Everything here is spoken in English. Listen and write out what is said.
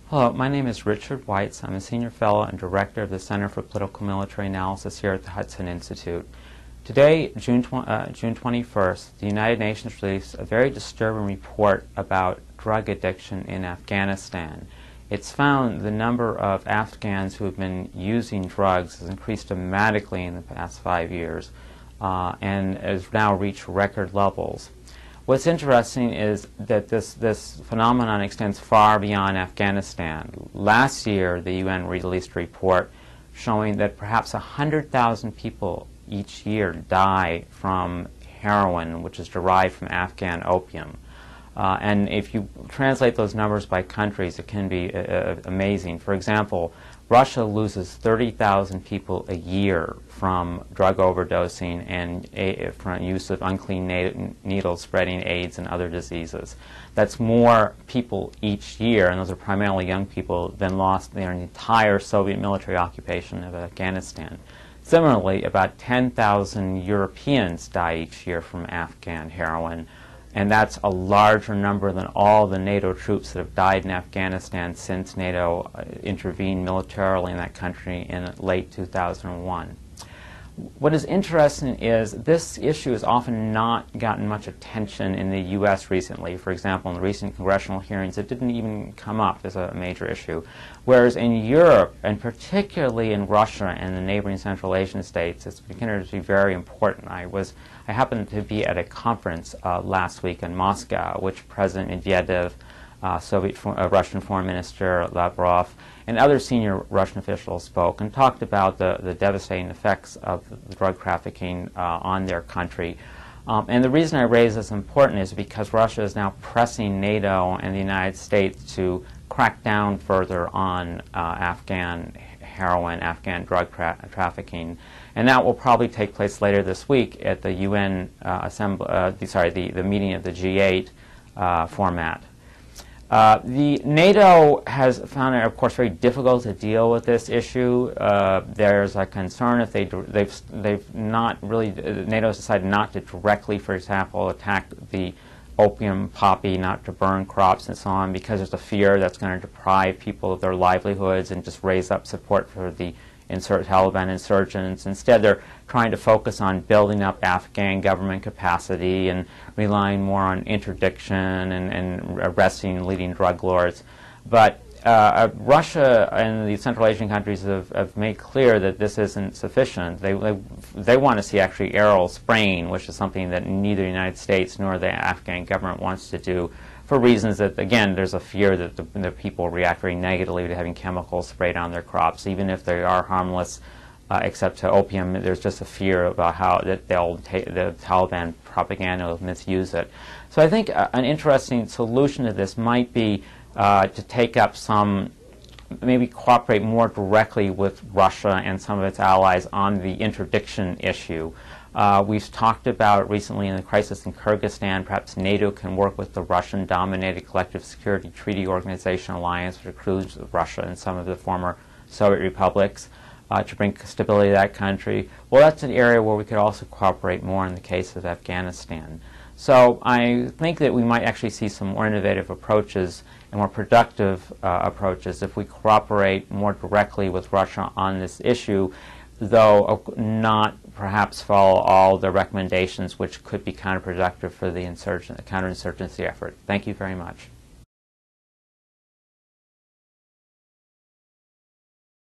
Hello, my name is Richard Weitz. I'm a senior fellow and director of the Center for Political Military Analysis here at the Hudson Institute. Today, June 21st, the United Nations released a very disturbing report about drug addiction in Afghanistan. It's found the number of Afghans who have been using drugs has increased dramatically in the past 5 years and has now reached record levels. What's interesting is that this phenomenon extends far beyond Afghanistan. Last year, the UN released a report showing that perhaps 100,000 people each year die from heroin, which is derived from Afghan opium. And if you translate those numbers by countries, it can be amazing. For example, Russia loses 30,000 people a year from drug overdosing and from use of unclean needles spreading AIDS and other diseases. That's more people each year, and those are primarily young people, than lost their entire Soviet military occupation of Afghanistan. Similarly, about 10,000 Europeans die each year from Afghan heroin, and that's a larger number than all the NATO troops that have died in Afghanistan since NATO intervened militarily in that country in late 2001. What is interesting is this issue has often not gotten much attention in the U.S. recently. For example, in the recent congressional hearings, it didn't even come up as a major issue. Whereas in Europe, and particularly in Russia and the neighboring Central Asian states, it's considered to be very important. I happened to be at a conference last week in Moscow, which President Medvedev, Russian Foreign Minister Lavrov, and other senior Russian officials spoke and talked about the devastating effects of the drug trafficking on their country. And the reason I raise this important is because Russia is now pressing NATO and the United States to crack down further on Afghan heroin, Afghan drug trafficking. And that will probably take place later this week at the UN the meeting of the G8 format. The NATO has found it, of course, very difficult to deal with this issue. There's a concern if they've not really, NATO has decided not to directly, for example, attack the opium poppy, not to burn crops and so on, because there's a fear that's going to deprive people of their livelihoods and just raise up support for the Taliban insurgents. Instead, they're trying to focus on building up Afghan government capacity and relying more on interdiction and arresting leading drug lords. But Russia and the Central Asian countries have made clear that this isn't sufficient. They want to see actually aerial spraying, which is something that neither the United States nor the Afghan government wants to do, for reasons that, again, there's a fear that the people react very negatively to having chemicals sprayed on their crops, even if they are harmless, except to opium. There's just a fear about how that the Taliban propaganda will misuse it. So I think an interesting solution to this might be to take up maybe cooperate more directly with Russia and some of its allies on the interdiction issue. We've talked about recently in the crisis in Kyrgyzstan, perhaps NATO can work with the Russian-dominated Collective Security Treaty Organization alliance, which includes Russia and some of the former Soviet republics, to bring stability to that country. Well, that's an area where we could also cooperate more in the case of Afghanistan. So I think that we might actually see some more innovative approaches and more productive approaches if we cooperate more directly with Russia on this issue, though not perhaps follow all the recommendations which could be counterproductive for the counterinsurgency effort. Thank you very much.